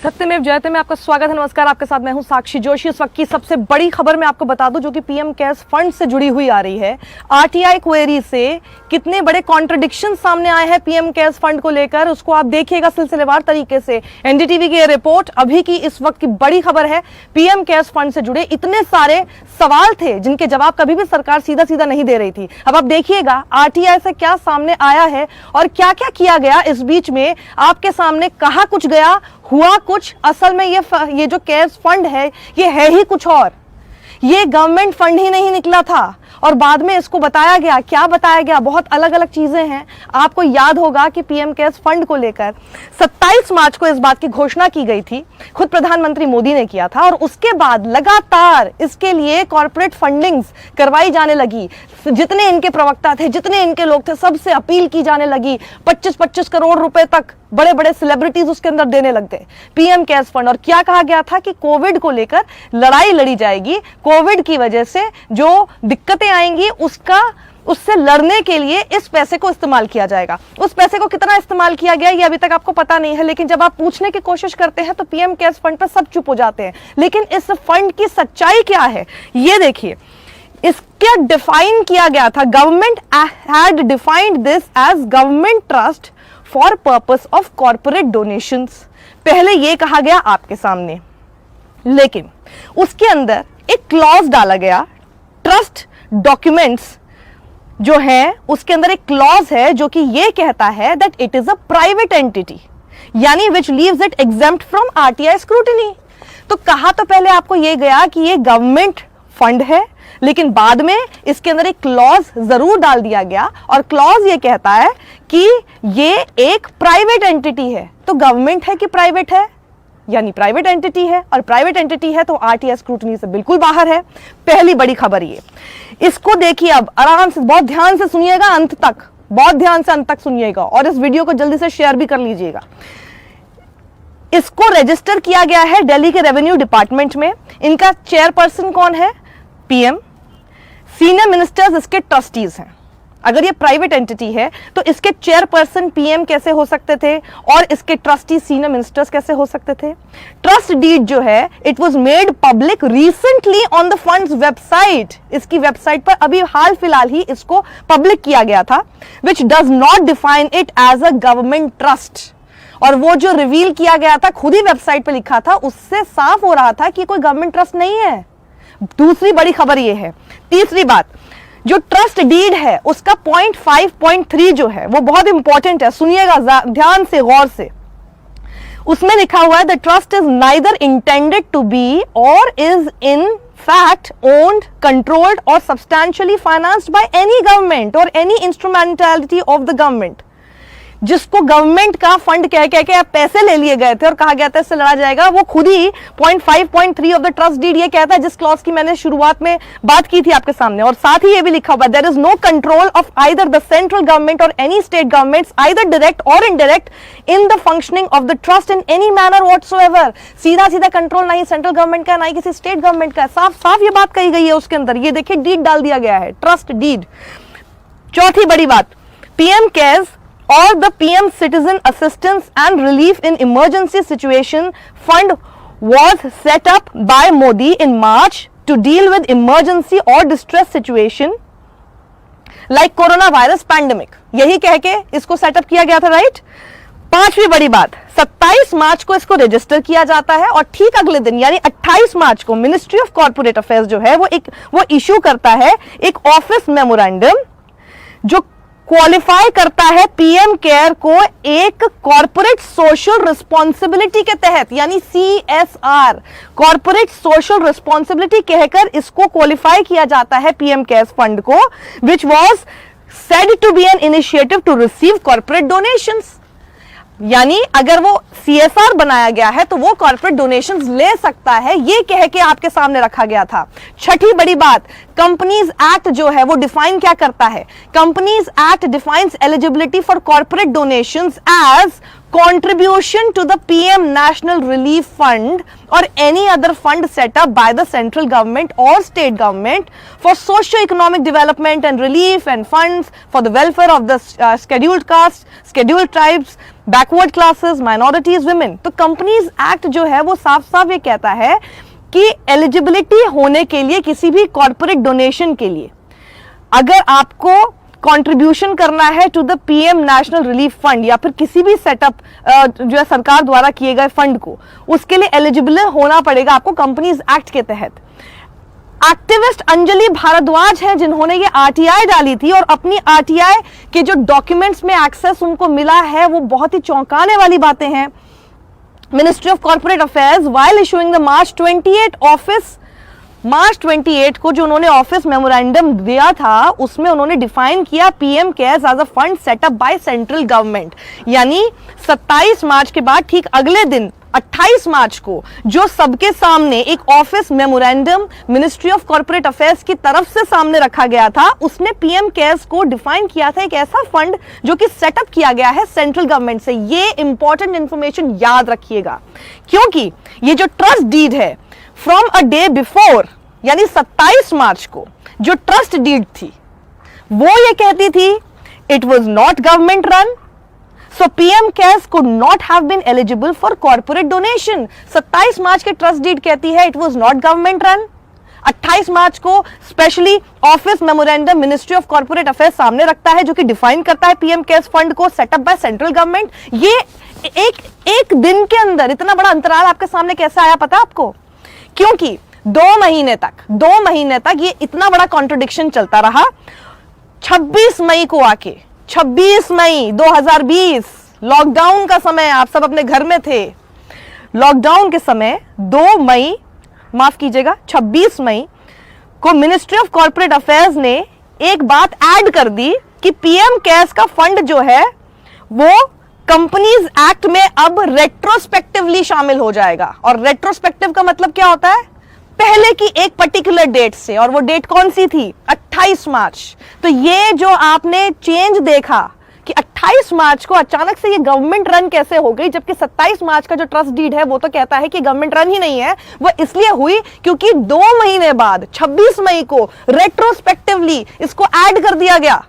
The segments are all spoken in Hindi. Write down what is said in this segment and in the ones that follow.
सत्यमेव जयते में आपका स्वागत है। नमस्कार, आपके साथ मैं हूं साक्षी जोशी। इस वक्त की सबसे बड़ी खबर मैं आपको बता दूं जो कि पीएम केयर्स फंड से जुड़ी हुई आ रही है। आरटीआई क्वेरी से कितने बड़े कॉन्ट्रडिक्शन सामने आए हैं पीएम केयर्स फंड को लेकर, उसको आप देखिएगा सिलसिलेवार तरीके से। एनडीटीवी की यह रिपोर्ट अभी की इस वक्त की बड़ी खबर है। पीएम केयर्स फंड से जुड़े इतने सारे सवाल थे जिनके जवाब कभी भी सरकार सीधा सीधा नहीं दे रही थी। अब आप देखिएगा आरटीआई से क्या सामने आया है और क्या क्या किया गया इस बीच में। आपके सामने कहा कुछ गया, हुआ कुछ। असल में ये जो केयर्स फंड है ये है ही कुछ और। ये गवर्नमेंट फंड ही नहीं निकला था और बाद में इसको बताया गया, क्या बताया गया, बहुत अलग अलग चीजें हैं। आपको याद होगा कि पीएम केयर्स फंड को लेकर 27 मार्च को इस बात की घोषणा की गई थी, खुद प्रधानमंत्री मोदी ने किया था। और उसके बाद लगातार इसके लिए कॉर्पोरेट फंडिंग्स करवाई जाने लगी। जितने इनके प्रवक्ता थे, जितने इनके लोग थे, सबसे अपील की जाने लगी। 25-25 करोड़ रुपए तक बड़े बड़े सेलिब्रिटीज उसके अंदर देने लग गए पीएम केयर्स फंड। और क्या कहा गया था कि कोविड को लेकर लड़ाई लड़ी जाएगी। कोविड की वजह से जो दिक्कतें आएंगी उससे लड़ने के लिए इस पैसे को इस्तेमाल किया जाएगा। उस पैसे को कितना इस्तेमाल किया गया ये अभी तक आपको पता नहीं है, लेकिन जब आप पूछने की कोशिश करते हैं तो पीएम केयर्स फंड पर सब चुप हो जाते हैं। लेकिन इस फंड की सच्चाई क्या है ये देखिए। इसका डिफाइन किया गया था, government had defined this as government trust for purpose of corporate donations. पहले यह कहा गया आपके सामने, लेकिन उसके अंदर एक क्लॉज डाला गया। ट्रस्ट डॉक्यूमेंट्स जो है उसके अंदर एक क्लॉज है जो कि यह कहता है that it is a private entity, यानी which leaves it exempt from RTI scrutiny. तो कहा तो पहले आपको यह गया कि यह गवर्नमेंट फंड है, लेकिन बाद में इसके अंदर एक क्लॉज जरूर डाल दिया गया और क्लॉज ये कहता है कि ये एक प्राइवेट एंटिटी है। तो गवर्नमेंट है कि प्राइवेट है, यानी प्राइवेट एंटिटी है, और प्राइवेट एंटिटी है तो आरटीआई स्क्रूटनी से बिल्कुल बाहर है। पहली बड़ी खबर ये। इसको देखिए, अब आराम से बहुत ध्यान से सुनिएगा अंत तक, बहुत ध्यान से अंत तक सुनिएगा और इस वीडियो को जल्दी से शेयर भी कर लीजिएगा। इसको रजिस्टर किया गया है दिल्ली के रेवेन्यू डिपार्टमेंट में। इनका चेयरपर्सन कौन है? पीएम। सीनियर मिनिस्टर्स इसके ट्रस्टीज हैं। अगर ये प्राइवेट एंटिटी है तो इसके चेयरपर्सन पीएम कैसे हो सकते थे और इसके ट्रस्टी सीनियर मिनिस्टर्स कैसे हो सकते थे? ट्रस्ट डीड जो है it was made public recently on the funds website. इसकी वेबसाइट पर अभी हाल फिलहाल ही इसको पब्लिक किया गया था, which does not define it as a government trust. और वो जो रिवील किया गया था, खुद ही वेबसाइट पर लिखा था, उससे साफ हो रहा था कि कोई गवर्नमेंट ट्रस्ट नहीं है। दूसरी बड़ी खबर ये है। तीसरी बात, जो ट्रस्ट डीड है उसका पॉइंट 5.3 जो है वो बहुत इंपॉर्टेंट है, सुनिएगा ध्यान से, गौर से। उसमें लिखा हुआ है the trust is neither intended to be or is in fact owned, controlled or substantially financed by any government or any instrumentality of the government. जिसको गवर्नमेंट का फंड कह के आप पैसे ले लिए गए थे और कहा गया था इससे लड़ा जाएगा, वो खुद ही 5.3 ऑफ द ट्रस्ट डीड ये कहता है, जिस क्लॉज की मैंने शुरुआत में बात की थी आपके सामने। और साथ ही ये भी लिखा हुआ there is no control of either the central government or any state governments either direct or indirect in the functioning of the trust in any manner whatsoever. सीधा सीधा कंट्रोल नहीं सेंट्रल गवर्नमेंट का, ना ही किसी स्टेट गवर्नमेंट का। साफ साफ ये बात कही गई है उसके अंदर। ये देखिए डीड डाल दिया गया है, ट्रस्ट डीड। चौथी बड़ी बात, PM cares or the PM Citizen Assistance and Relief in Emergency Situation Fund was set up by Modi in March to deal with emergency or distress situation like coronavirus pandemic. यही कह के इसको सेटअप किया गया था, राइट? पांचवी बड़ी बात, 27 मार्च को इसको रजिस्टर किया जाता है और ठीक अगले दिन यानी 28 मार्च को मिनिस्ट्री ऑफ कॉर्पोरेट अफेयर्स जो है वो इश्यू करता है एक ऑफिस मेमोरेंडम जो क्वालिफाई करता है पीएम केयर को एक कॉर्पोरेट सोशल रिस्पॉन्सिबिलिटी के तहत, यानी CSR, कॉर्पोरेट सोशल रिस्पॉन्सिबिलिटी कहकर इसको क्वालिफाई किया जाता है पीएम केयर्स फंड को, which was said to be an initiative to receive corporate donations. यानी अगर वो CSR बनाया गया है तो वो कॉर्पोरेट डोनेशंस ले सकता है, ये कह के आपके सामने रखा गया था। छठी बड़ी बात, कंपनीज एक्ट जो है वो डिफाइन क्या करता है? Companies act defines eligibility for corporate donations as contribution to the PM National Relief Fund or any other fund set up by the central government or state government for socio-economic development and relief and funds for the welfare of the scheduled castes, scheduled tribes, backward classes, minorities, women. तो कंपनीज एक्ट जो है वो साफ साफ ये कहता है कि एलिजिबिलिटी होने के लिए किसी भी कॉर्पोरेट डोनेशन के लिए अगर आपको कंट्रीब्यूशन करना है to the PM national relief fund या फिर किसी भी सेटअप जो है सरकार द्वारा किए गए फंड को, उसके लिए एलिजिबल होना पड़ेगा आपको कंपनीज एक्ट के तहत। एक्टिविस्ट अंजलि भारद्वाज हैं जिन्होंने ये आरटीआई डाली थी और अपनी आरटीआई के जो डॉक्यूमेंट्स में एक्सेस उनको मिला है वो बहुत ही चौंकाने वाली बातें हैं। Ministry of corporate affairs while issuing the March 28 को जो उन्होंने ऑफिस मेमोरेंडम दिया था उसमें उन्होंने डिफाइन किया PM cares as a fund setup by central government. यानी 27 मार्च के बाद ठीक अगले दिन 28 मार्च को जो सबके सामने एक office memorandum ministry of corporate affairs की तरफ से सामने रखा गया था, उसने पीएम केयर्स को डिफाइन किया था एक ऐसा फंड जो कि सेटअप किया गया है सेंट्रल गवर्नमेंट से। ये इंपॉर्टेंट इंफॉर्मेशन याद रखिएगा क्योंकि ये जो ट्रस्ट डीड है फ्रॉम अ डे बिफोर यानी 27 मार्च को जो ट्रस्ट डीड थी वो ये कहती थी it was not government run, so PM cares could not have been eligible for corporate donation. 27 मार्च के ट्रस्ट डीड कहती है it was not government run. 28 मार्च को specially office memorandum ministry of corporate affairs सामने रखता है जो कि डिफाइन करता है पीएम केयर्स फंड को सेटअप बाय सेंट्रल गवर्नमेंट। ये एक दिन के अंदर इतना बड़ा अंतराल आपके सामने कैसे आया पता आपको? क्योंकि 2 महीने तक ये इतना बड़ा कॉन्ट्रडिक्शन चलता रहा। 26 मई को आके 26 मई 2020 लॉकडाउन का समय, आप सब अपने घर में थे, लॉकडाउन के समय 26 मई को मिनिस्ट्री ऑफ कॉर्पोरेट अफेयर्स ने एक बात ऐड कर दी कि पीएम केयर्स का फंड जो है वो कंपनीज एक्ट में अब रेट्रोस्पेक्टिवली शामिल हो जाएगा। और रेट्रोस्पेक्टिव का मतलब क्या होता है? पहले की एक पर्टिकुलर डेट से, और वो डेट कौन सी थी? 28 मार्च। तो ये जो आपने चेंज देखा कि 28 मार्च को अचानक से ये गवर्नमेंट रन कैसे हो गई, जबकि 27 मार्च का जो ट्रस्ट डीड है वो तो कहता है कि गवर्नमेंट रन ही नहीं है। वो इसलिए हुई क्योंकि 2 महीने बाद 26 मई को रेट्रोस्पेक्टिवली इसको ऐड कर दिया गया।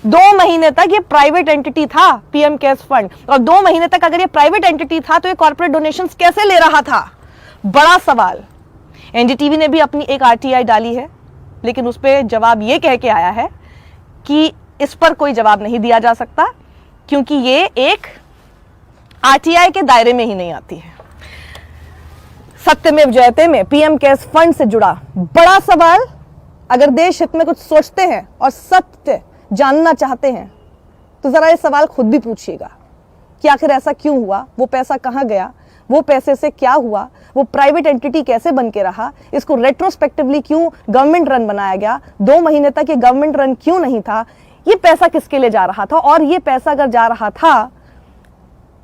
2 महीने तक ये प्राइवेट एंटिटी था पीएम केयर्स फंड, और 2 महीने तक अगर ये प्राइवेट एंटिटी था तो ये कॉर्पोरेट डोनेशंस कैसे ले रहा था? बड़ा सवाल। एनडीटीवी ने भी अपनी एक आरटीआई डाली है, लेकिन उस पर जवाब ये कह के आया है कि इस पर कोई जवाब नहीं दिया जा सकता क्योंकि ये एक आरटीआई के दायरे में ही नहीं आती है। सत्यमेव जयते में पीएम केयर्स फंड से जुड़ा बड़ा सवाल, अगर देश हित में कुछ सोचते हैं और सत्य जानना चाहते हैं तो जरा ये सवाल खुद भी पूछिएगा कि आखिर ऐसा क्यों हुआ, वो पैसा कहां गया, वो पैसे से क्या हुआ, वो प्राइवेट एंटिटी कैसे बन के रहा, इसको रेट्रोस्पेक्टिवली क्यों गवर्नमेंट रन बनाया गया, 2 महीने तक ये गवर्नमेंट रन क्यों नहीं था, ये पैसा किसके लिए जा रहा था, और ये पैसा अगर जा रहा था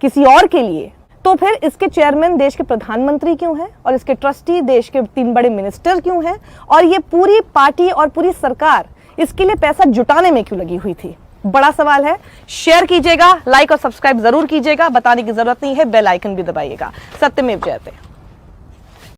किसी और के लिए तो फिर इसके चेयरमैन देश के प्रधानमंत्री क्यों हैं और इसके ट्रस्टी देश के 3 बड़े मिनिस्टर क्यों हैं, और ये पूरी पार्टी और पूरी सरकार इसके लिए पैसा जुटाने में क्यों लगी हुई थी? बड़ा सवाल है। शेयर कीजिएगा, लाइक और सब्सक्राइब जरूर कीजिएगा, बताने की जरूरत नहीं है, बेल आइकन भी दबाइएगा। सत्यमेव जयते।